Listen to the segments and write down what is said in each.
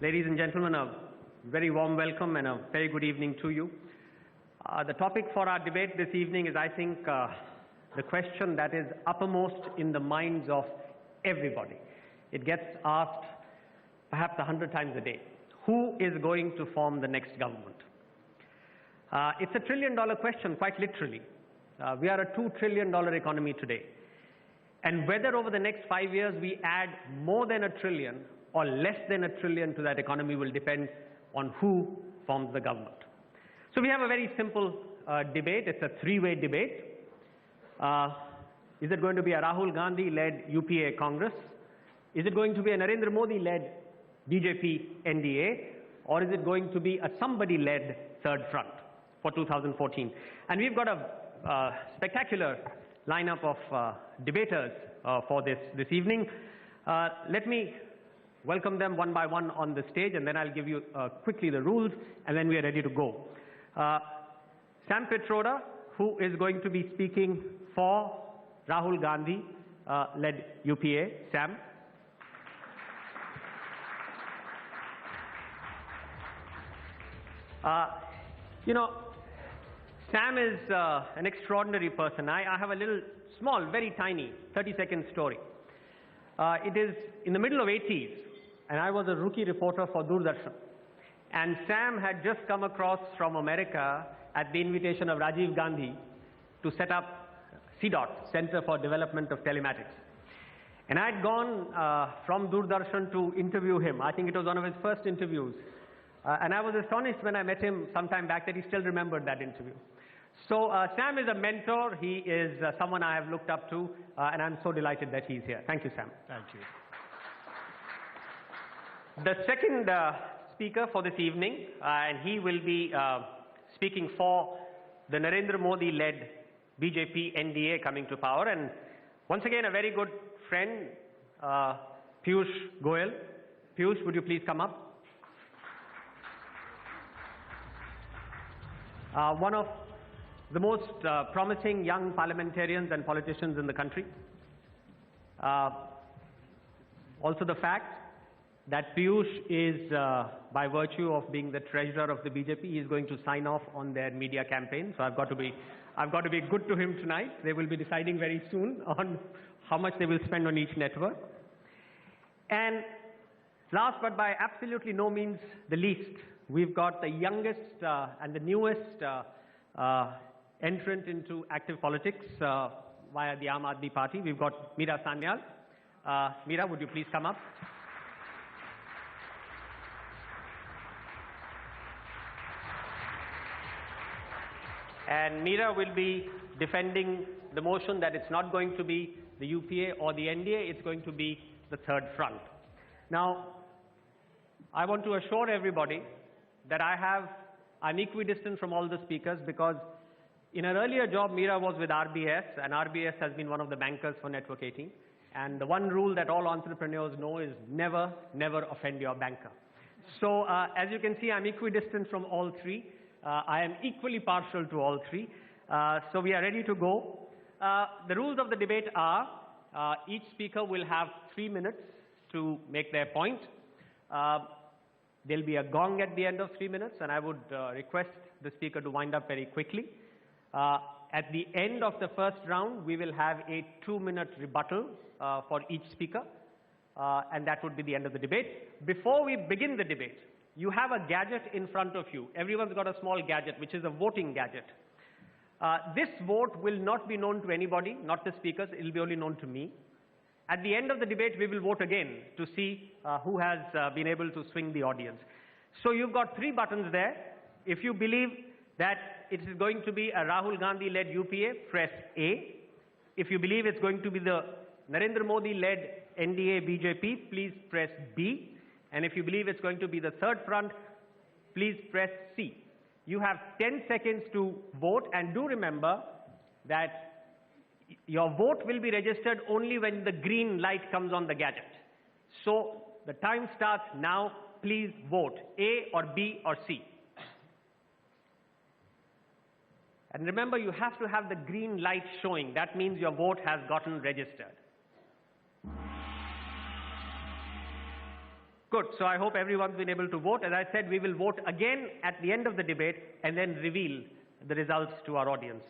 Ladies and gentlemen, a very warm welcome and a very good evening to you. The topic for our debate this evening is, I think, the question that is uppermost in the minds of everybody. It gets asked perhaps 100 times a day. Who is going to form the next government? It's a $1 trillion question, quite literally. We are a $2 trillion economy today. And whether over the next 5 years we add more than $1 trillion or less than $1 trillion to that economy will depend on who forms the government. So we have a very simple debate. It's a three-way debate. Is it going to be a Rahul Gandhi-led UPA Congress? Is it going to be a Narendra Modi-led BJP NDA? Or is it going to be a somebody-led third front for 2014? And we've got a spectacular lineup of debaters for this evening. Let me welcome them one by one on the stage, and then I'll give you quickly the rules, and then we are ready to go. Sam Pitroda, who is going to be speaking for Rahul Gandhi led UPA. Sam. Sam is an extraordinary person. I have a little, small, very tiny, 30-second story. It is in the middle of 80s, and I was a rookie reporter for Doordarshan. And Sam had just come across from America at the invitation of Rajiv Gandhi to set up CDOT, Center for Development of Telematics. And I had gone from Doordarshan to interview him. I think it was one of his first interviews. And I was astonished when I met him some time back that he still remembered that interview. So Sam is a mentor. He is someone I have looked up to, and I'm so delighted that he's here. Thank you, Sam. Thank you. The second speaker for this evening, and he will be speaking for the Narendra Modi-led BJP NDA coming to power. And once again, a very good friend, Piyush Goyal. Piyush, would you please come up? One of the most promising young parliamentarians and politicians in the country. Also the fact that Piyush is, by virtue of being the treasurer of the BJP, he is going to sign off on their media campaign. So I've got to be good to him tonight. They will be deciding very soon on how much they will spend on each network. And last but by absolutely no means the least, we've got the youngest and the newest entrant into active politics via the Aam Aadmi Party. We've got Meera Sanyal. Meera, would you please come up? And Meera will be defending the motion that it's not going to be the UPA or the NDA, it's going to be the third front. Now, I want to assure everybody that I'm equidistant from all the speakers, because in her earlier job, Meera was with RBS, and RBS has been one of the bankers for Network 18. And the one rule that all entrepreneurs know is never, never offend your banker. So as you can see, I'm equidistant from all three. I am equally partial to all three. So we are ready to go. The rules of the debate are, each speaker will have 3 minutes to make their point. There'll be a gong at the end of 3 minutes, and I would request the speaker to wind up very quickly. At the end of the first round, we will have a 2-minute rebuttal for each speaker, and that would be the end of the debate. Before we begin the debate, you have a gadget in front of you. Everyone's got a small gadget, which is a voting gadget. This vote will not be known to anybody, not the speakers. It will be only known to me. At the end of the debate, we will vote again to see who has been able to swing the audience. So you've got 3 buttons there. If you believe that it is going to be a Rahul Gandhi-led UPA, press A. If you believe it's going to be the Narendra Modi-led NDA BJP, please press B. And if you believe it's going to be the third front, please press C. You have 10 seconds to vote, and do remember that your vote will be registered only when the green light comes on the gadget. So the time starts now. Please vote A or B or C. And remember, you have to have the green light showing. That means your vote has gotten registered. Good. So I hope everyone's been able to vote. As I said, we will vote again at the end of the debate and then reveal the results to our audience.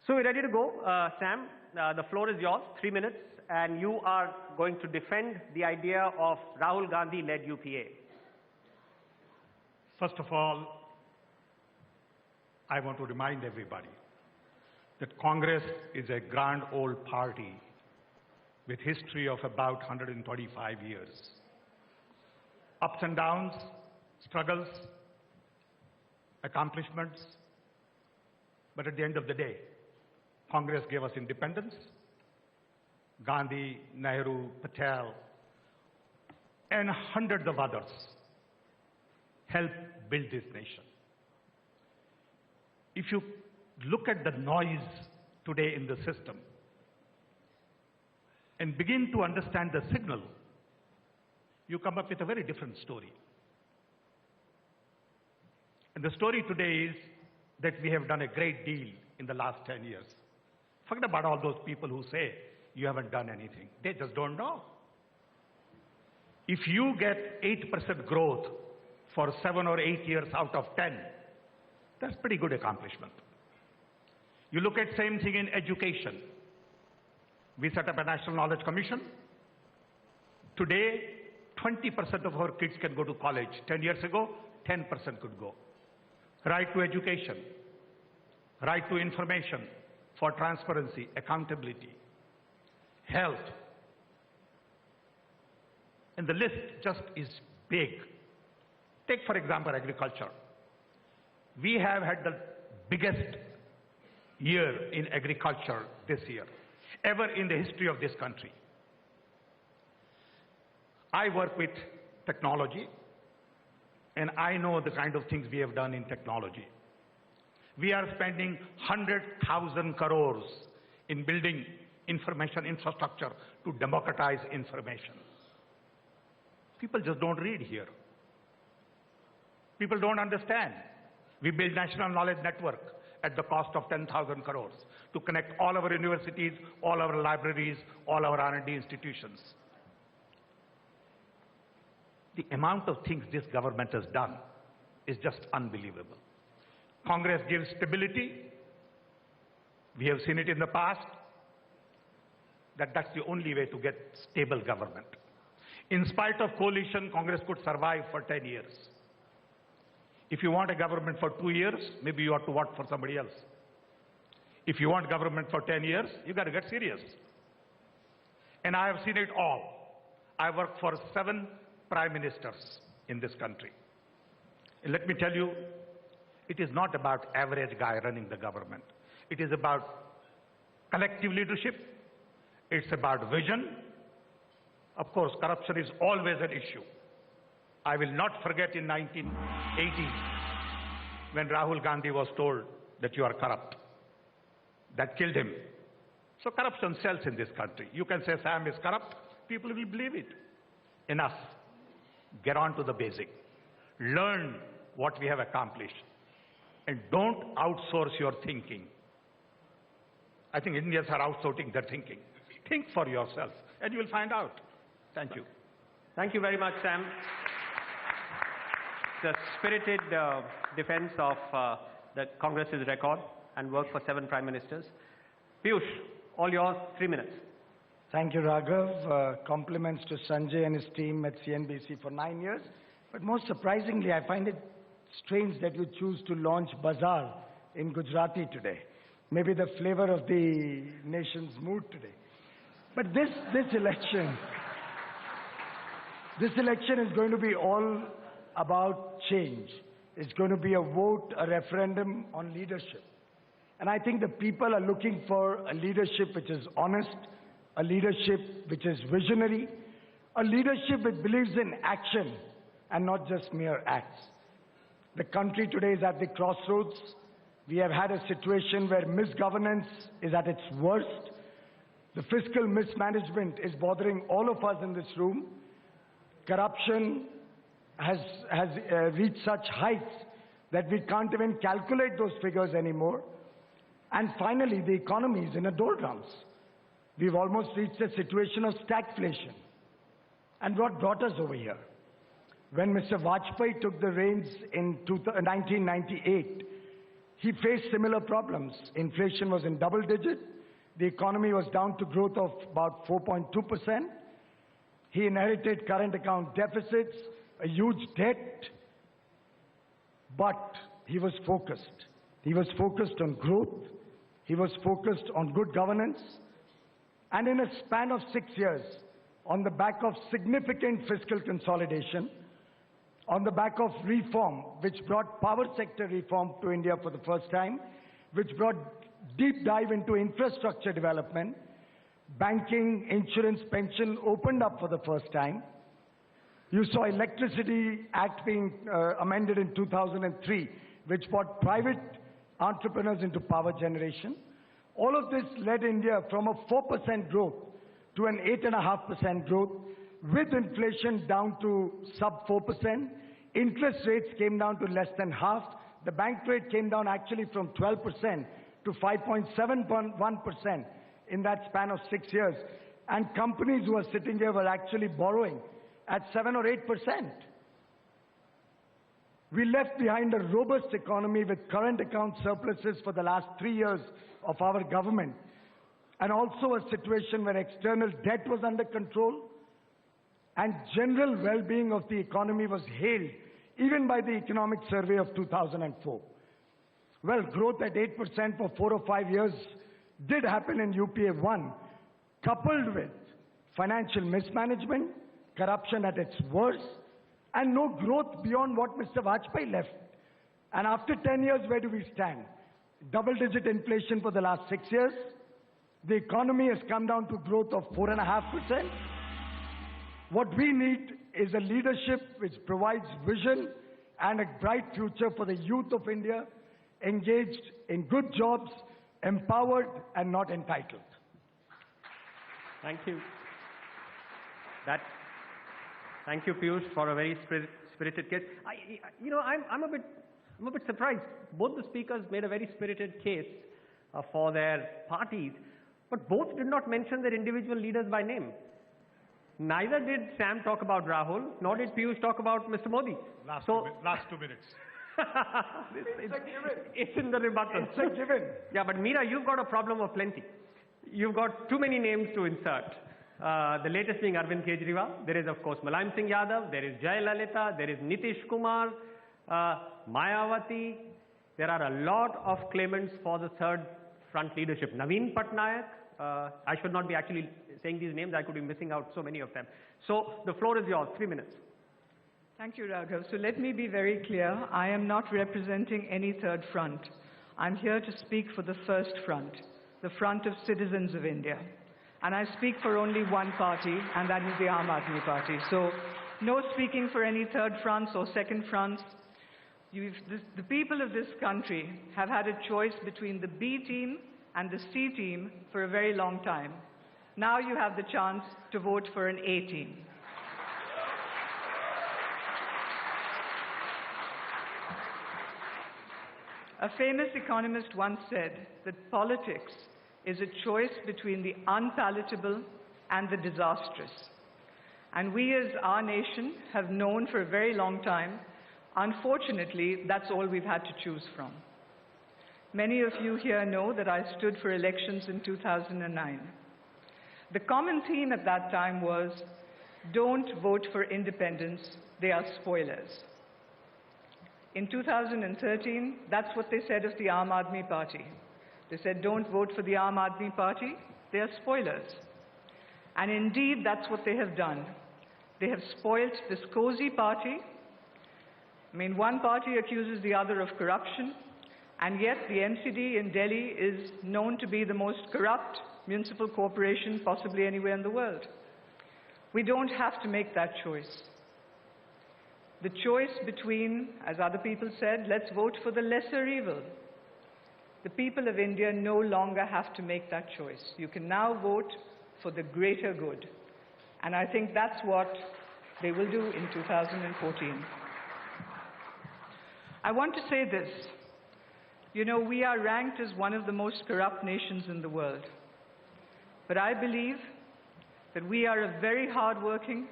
So we're ready to go. Sam, the floor is yours, 3 minutes, and you are going to defend the idea of Rahul Gandhi-led UPA. First of all, I want to remind everybody that Congress is a grand old party with history of about 125 years. Ups and downs, struggles, accomplishments, but at the end of the day, Congress gave us independence. Gandhi, Nehru, Patel, and hundreds of others helped build this nation. If you look at the noise today in the system and begin to understand the signal, you come up with a very different story. And the story today is that we have done a great deal in the last 10 years. Forget about all those people who say you haven't done anything. They just don't know. If you get 8% growth for 7 or 8 years out of 10, that's pretty good accomplishment. You look at same thing in education. We set up a National Knowledge Commission. Today, 20% of our kids can go to college. 10 years ago, 10% could go. Right to education, right to information for transparency, accountability, health. And the list just is big. Take, for example, agriculture. We have had the biggest year in agriculture this year, ever in the history of this country. I work with technology, and I know the kind of things we have done in technology. We are spending 100,000 crores in building information infrastructure to democratize information. People just don't read here. People don't understand. We build National Knowledge Network at the cost of 10,000 crores to connect all our universities, all our libraries, all our R&D institutions. The amount of things this government has done is just unbelievable. Congress gives stability. We have seen it in the past, that's the only way to get stable government. In spite of coalition, Congress could survive for 10 years. If you want a government for 2 years, maybe you ought to vote for somebody else. If you want government for 10 years, you got to get serious. And I have seen it all. I worked for 7 prime ministers in this country. And let me tell you, it is not about average guy running the government. It is about collective leadership. It's about vision. Of course, corruption is always an issue. I will not forget in 1980 when Rahul Gandhi was told that you are corrupt. That killed him. So corruption sells in this country. You can say Sam is corrupt, people will believe it. Enough. Get on to the basic. Learn what we have accomplished. And don't outsource your thinking. I think Indians are outsourcing their thinking. Think for yourself, and you will find out. Thank you. Thank you very much, Sam. The spirited defense of the Congress's record and work for 7 prime ministers. Piyush, all yours, 3 minutes. Thank you, Raghav. Compliments to Sanjay and his team at CNBC for 9 years. But most surprisingly, I find it strange that you choose to launch Bazaar in Gujarati today. Maybe the flavor of the nation's mood today. But this election is going to be all about change. It's going to be a vote, a referendum on leadership. And I think the people are looking for a leadership which is honest, a leadership which is visionary, a leadership which believes in action and not just mere acts. The country today is at the crossroads. We have had a situation where misgovernance is at its worst. The fiscal mismanagement is bothering all of us in this room. Corruption has reached such heights that we can't even calculate those figures anymore. And finally, the economy is in a doldrums. We've almost reached a situation of stagflation. And what brought us over here? When Mr. Vajpayee took the reins in 1998, he faced similar problems. Inflation was in double digit. The economy was down to growth of about 4.2%. He inherited current account deficits, a huge debt, but he was focused. He was focused on growth. He was focused on good governance. And in a span of 6 years, on the back of significant fiscal consolidation, on the back of reform, which brought power sector reform to India for the first time, which brought deep dive into infrastructure development, banking, insurance, pension opened up for the first time. You saw Electricity Act being amended in 2003, which brought private entrepreneurs into power generation. All of this led India from a 4% growth to an 8.5% growth, with inflation down to sub 4%. Interest rates came down to less than half. The bank rate came down actually from 12% to 5.71% in that span of 6 years. And companies who are sitting here were actually borrowing at 7 or 8%. We left behind a robust economy with current account surpluses for the last 3 years of our government, and also a situation where external debt was under control and general well-being of the economy was hailed even by the economic survey of 2004. Well, growth at 8% for 4 or 5 years did happen in UPA 1, coupled with financial mismanagement, corruption at its worst, and no growth beyond what Mr. Vajpayee left. And after 10 years, where do we stand? Double-digit inflation for the last 6 years. The economy has come down to growth of 4.5%. What we need is a leadership which provides vision and a bright future for the youth of India, engaged in good jobs, empowered and not entitled. Thank you. Thank you, Piyush, for a very spirited case. I'm a bit surprised. Both the speakers made a very spirited case for their parties, but both did not mention their individual leaders by name. Neither did Sam talk about Rahul, nor did Piyush talk about Mr. Modi. Last 2 minutes. It's in the rebuttal. It's a given. Yeah, but Meera, you've got a problem of plenty. You've got too many names to insert. The latest being Arvind Kejriwal. There is, of course, Mulayam Singh Yadav. There is Jayalalitha. There is Nitish Kumar. Mayawati. There are a lot of claimants for the third front leadership. Naveen Patnaik. I should not be actually saying these names. I could be missing out so many of them. So the floor is yours. 3 minutes. Thank you, Raghav. So let me be very clear. I am not representing any third front. I'm here to speak for the first front, the front of citizens of India. And I speak for only one party, and that is the Aam Aadmi Party. So no speaking for any third fronts or second fronts. The people of this country have had a choice between the B team and the C team for a very long time. Now you have the chance to vote for an A team. A famous economist once said that politics is a choice between the unpalatable and the disastrous. And we as our nation have known for a very long time, unfortunately, that's all we've had to choose from. Many of you here know that I stood for elections in 2009. The common theme at that time was, don't vote for independents, they are spoilers. In 2013, that's what they said of the Aam Aadmi Party. They said, don't vote for the Aam Aadmi Party, they are spoilers. And indeed, that's what they have done. They have spoilt this cozy party. I mean, one party accuses the other of corruption, and yet the MCD in Delhi is known to be the most corrupt municipal corporation possibly anywhere in the world. We don't have to make that choice. The choice between, as other people said, let's vote for the lesser evil. The people of India no longer have to make that choice. You can now vote for the greater good. And I think that's what they will do in 2014. I want to say this. You know, we are ranked as one of the most corrupt nations in the world. But I believe that we are a very hard-working,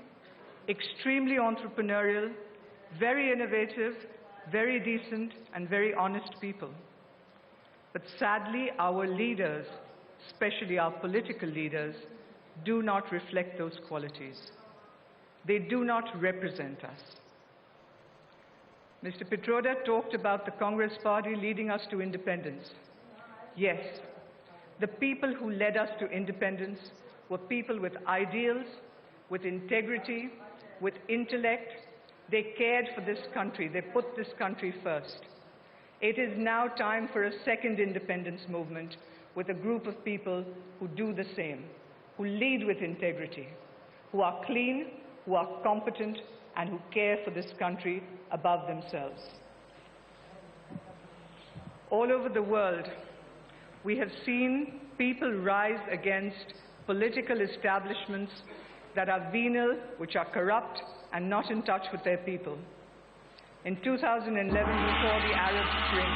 extremely entrepreneurial, very innovative, very decent, and very honest people. But sadly, our leaders, especially our political leaders, do not reflect those qualities. They do not represent us. Mr. Pitroda talked about the Congress Party leading us to independence. Yes, the people who led us to independence were people with ideals, with integrity, with intellect. They cared for this country. They put this country first. It is now time for a second independence movement with a group of people who do the same, who lead with integrity, who are clean, who are competent, and who care for this country above themselves. All over the world, we have seen people rise against political establishments that are venal, which are corrupt, and not in touch with their people. In 2011, we saw the Arab Spring.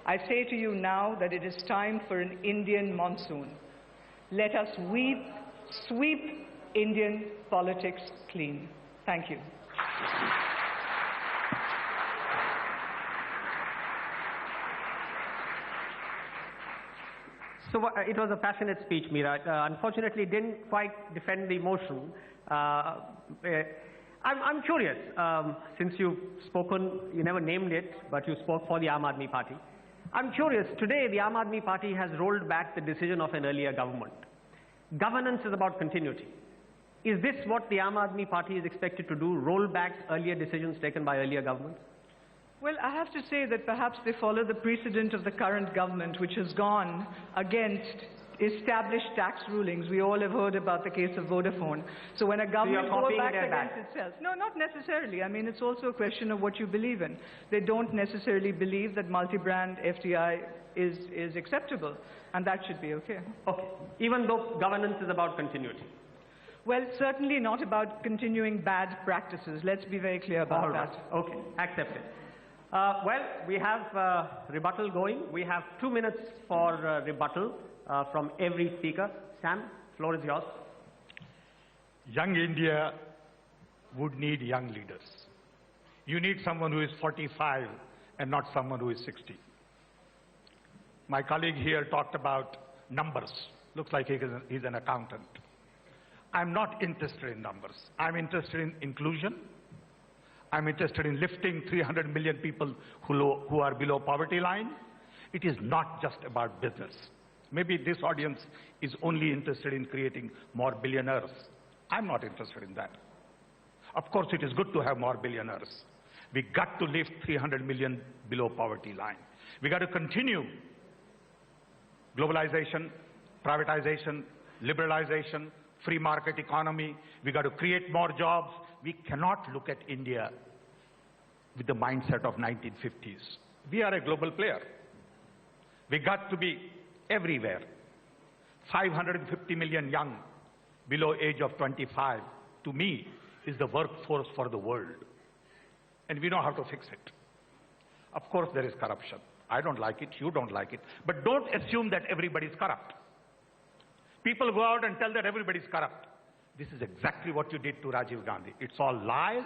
I say to you now that it is time for an Indian monsoon. Let us sweep Indian politics clean. Thank you. So it was a passionate speech, Meera. Unfortunately, didn't quite defend the motion. I'm curious, since you've spoken, you never named it, but you spoke for the Aam Aadmi Party. I'm curious, today the Aam Aadmi Party has rolled back the decision of an earlier government. Governance is about continuity. Is this what the Aam Aadmi Party is expected to do, roll back earlier decisions taken by earlier governments? Well, I have to say that perhaps they follow the precedent of the current government, which has gone against established tax rulings. We all have heard about the case of Vodafone. So when a government goes back against itself, no, not necessarily. I mean, it's also a question of what you believe in. They don't necessarily believe that multi-brand FDI is acceptable, and that should be okay. Okay, even though governance is about continuity. Well, certainly not about continuing bad practices. Let's be very clear about that. Okay, accepted. Well, we have rebuttal going. We have 2 minutes for rebuttal from every speaker. Sam, floor is yours. Young India would need young leaders. You need someone who is 45 and not someone who is 60. My colleague here talked about numbers. Looks like he's an accountant. I'm not interested in numbers. I'm interested in inclusion. I'm interested in lifting 300 million people who are below poverty line. It is not just about business. Maybe this audience is only interested in creating more billionaires. I'm not interested in that. Of course, it is good to have more billionaires. We got to lift 300 million below poverty line. We got to continue globalization, privatization, liberalization, free market economy. We got to create more jobs. We cannot look at India with the mindset of 1950s. We are a global player. We got to be everywhere. 550 million young below age of 25, to me, is the workforce for the world. And we know how to fix it. Of course, there is corruption. I don't like it, you don't like it. But don't assume that everybody is corrupt. People go out and tell that everybody is corrupt. This is exactly what you did to Rajiv Gandhi. It's all lies.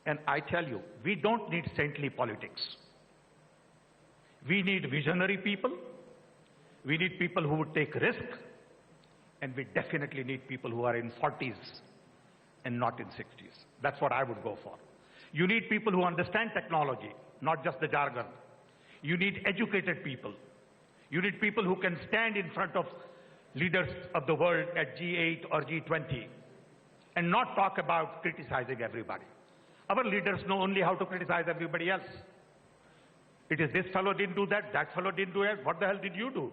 And I tell you, we don't need saintly politics. We need visionary people. We need people who would take risk. And we definitely need people who are in 40s and not in 60s. That's what I would go for. You need people who understand technology, not just the jargon. You need educated people. You need people who can stand in front of leaders of the world at G8 or G20 and not talk about criticizing everybody. Our leaders know only how to criticize everybody else. It is this fellow didn't do that, that fellow didn't do it, what the hell did you do?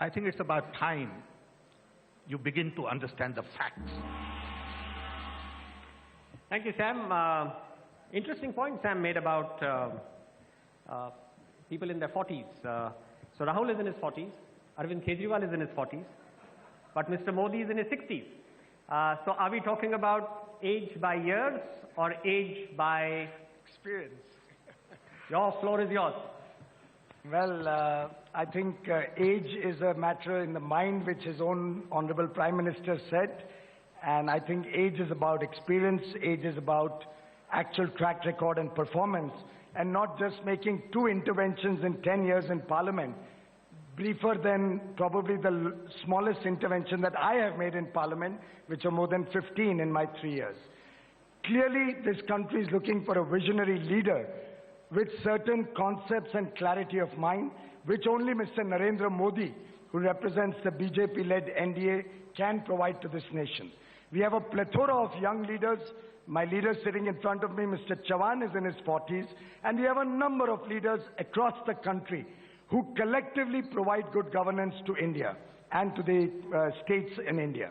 I think it's about time you begin to understand the facts. Thank you, Sam. Interesting point Sam made about people in their 40s. So Rahul is in his 40s. Arvind Kejriwal is in his 40s, but Mr. Modi is in his 60s. So are we talking about age by years or age by Experience. Your floor is yours. Well, I think age is a matter in the mind, which his own Honorable Prime Minister said, And I think age is about experience, age is about actual track record and performance, and not just making 2 interventions in 10 years in Parliament, briefer than probably the smallest intervention that I have made in Parliament, which are more than 15 in my 3 years. Clearly, this country is looking for a visionary leader with certain concepts and clarity of mind, which only Mr. Narendra Modi, who represents the BJP-led NDA, can provide to this nation. We have a plethora of young leaders. My leader sitting in front of me, Mr. Chavan, is in his 40s, and we have a number of leaders across the country who collectively provide good governance to India and to the states in India.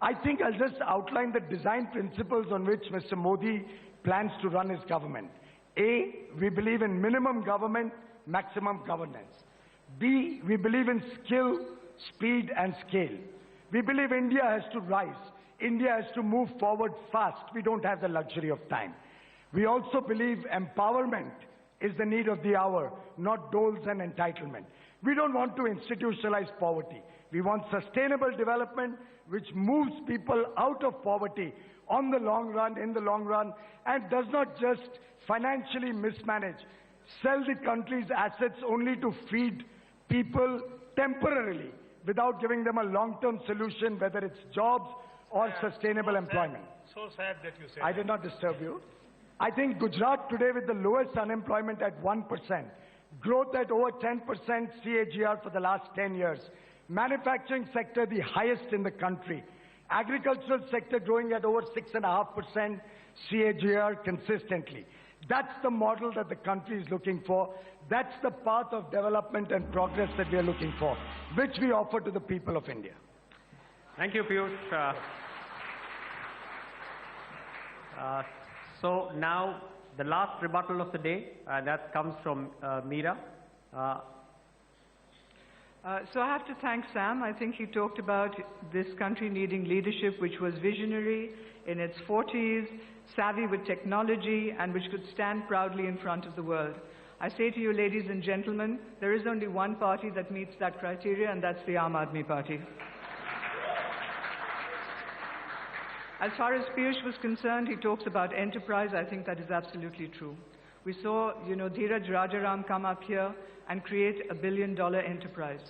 I think I'll just outline the design principles on which Mr. Modi plans to run his government. A, we believe in minimum government, maximum governance. B, we believe in skill, speed, and scale. We believe India has to rise. India has to move forward fast. We don't have the luxury of time. We also believe empowerment is the need of the hour, not doles and entitlement. We don't want to institutionalize poverty. We want sustainable development which moves people out of poverty on the long run, in the long run, and does not just financially mismanage, sell the country's assets only to feed people temporarily without giving them a long-term solution, whether it's jobs or sustainable employment. So sad that you said I did not disturb you. I think Gujarat today with the lowest unemployment at 1%, growth at over 10% CAGR for the last 10 years, manufacturing sector the highest in the country, agricultural sector growing at over 6.5% CAGR consistently. That's the model that the country is looking for. That's the path of development and progress that we are looking for, which we offer to the people of India. Thank you, Piyush. So now the last rebuttal of the day, that comes from Meera. So I have to thank Sam. I think he talked about this country needing leadership which was visionary, in its 40s, savvy with technology, and which could stand proudly in front of the world. I say to you, ladies and gentlemen, there is only one party that meets that criteria, and that's the Aam Aadmi Party. As far as Piyush was concerned, he talks about enterprise. I think that is absolutely true. We saw, Dheeraj Rajaram come up here and create a $1 billion enterprise.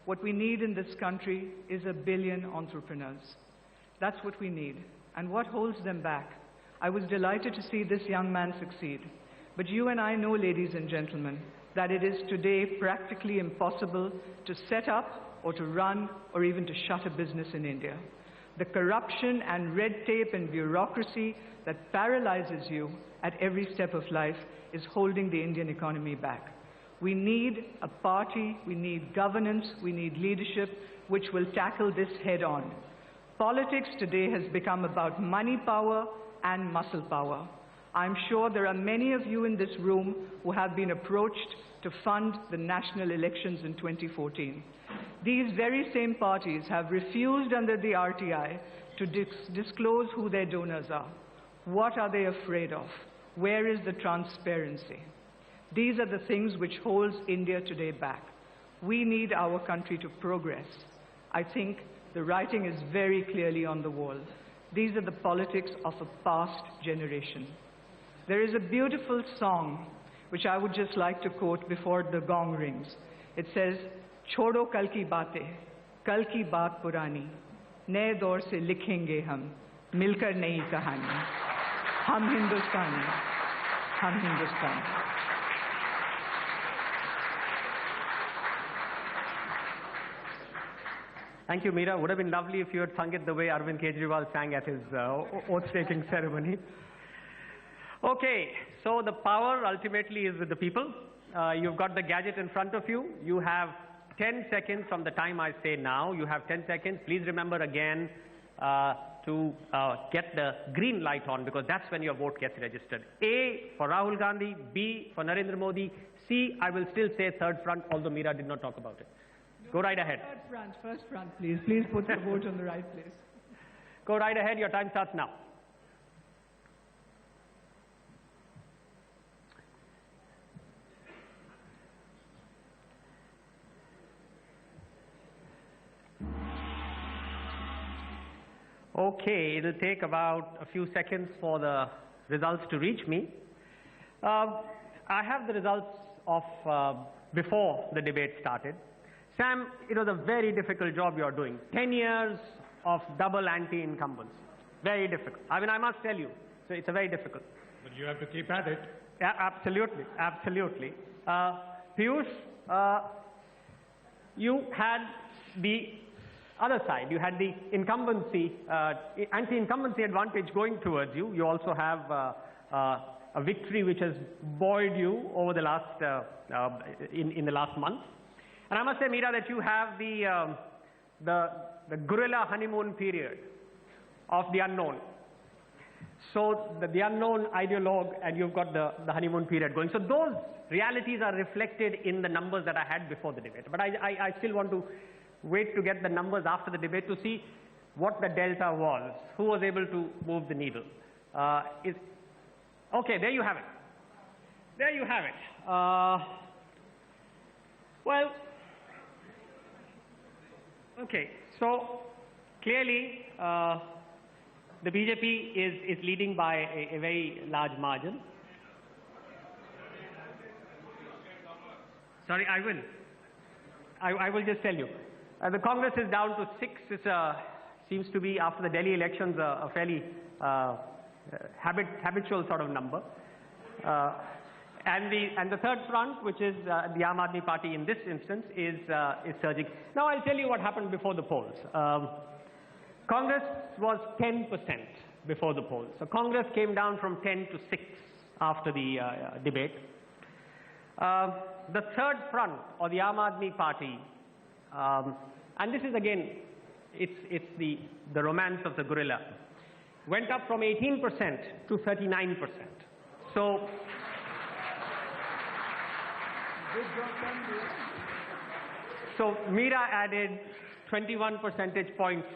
What we need in this country is 1 billion entrepreneurs. That's what we need. And what holds them back? I was delighted to see this young man succeed. But you and I know, ladies and gentlemen, that it is today practically impossible to set up or to run or even to shut a business in India. The corruption and red tape and bureaucracy that paralyzes you at every step of life is holding the Indian economy back. We need a party, we need governance, we need leadership which will tackle this head on. Politics today has become about money power and muscle power. I'm sure there are many of you in this room who have been approached to fund the national elections in 2014. These very same parties have refused under the RTI to disclose who their donors are. What are they afraid of? Where is the transparency? These are the things which holds India today back. We need our country to progress. I think the writing is very clearly on the wall. These are the politics of a past generation. There is a beautiful song which I would just like to quote before the gong rings. It says, "Chodo kal ki baatein, kal ki baat purani, naye daur se likhenge hum, milkar nayi kahani. Hum Hindustani, hum Hindustani." Thank you, Meera. Would have been lovely if you had sung it the way Arvind Kejriwal sang at his oath-taking ceremony. Okay, so the power ultimately is with the people. You've got the gadget in front of you. You have 10 seconds from the time I say now. You have 10 seconds. Please remember again to get the green light on, because that's when your vote gets registered. A for Rahul Gandhi, B for Narendra Modi, C, I will still say third front, although Meera did not talk about it. Go right ahead. Third front, first front, please. Please put the vote on the right place. Go right ahead. Your time starts now. Okay, it'll take about a few seconds for the results to reach me. I have the results of before the debate started. Sam, it was a very difficult job you're doing. 10 years of double anti-incumbents. Very difficult. I mean, I must tell you, so it's a very difficult. But you have to keep at it. Yeah, absolutely, absolutely. Piyush, you had the other side. You had the incumbency, anti-incumbency advantage going towards you. You also have a victory which has buoyed you over the last, in the last month. And I must say, Meera, that you have the guerrilla honeymoon period of the unknown. So the unknown ideologue, and you've got the honeymoon period going. So those realities are reflected in the numbers that I had before the debate. But I still want to wait to get the numbers after the debate to see what the delta was, who was able to move the needle. Okay, there you have it. There you have it. Well, okay, so clearly the BJP is leading by a very large margin. Sorry, I will. I will just tell you. The Congress is down to 6. It seems to be, after the Delhi elections, a fairly habitual sort of number. And the third front, which is the Aam Aadmi Party in this instance, is surging. Now I'll tell you what happened before the polls. Congress was 10% before the polls. So Congress came down from 10 to 6 after the debate. The third front, or the Aam Aadmi Party, and this is again, it's the romance of the gorilla, went up from 18% to 39%. So, so Meera added 21 percentage points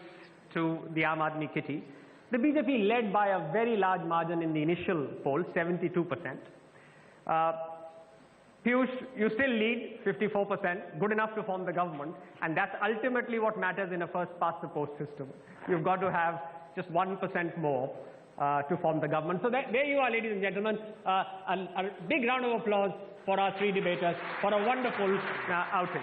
to the Aam Aadmi kitty. The BJP led by a very large margin in the initial poll, 72%. Piyush, you still lead 54%, good enough to form the government, and that's ultimately what matters in a first-past-the-post system. You've got to have just 1% more to form the government. So there you are, ladies and gentlemen. A big round of applause for our three debaters for a wonderful outing.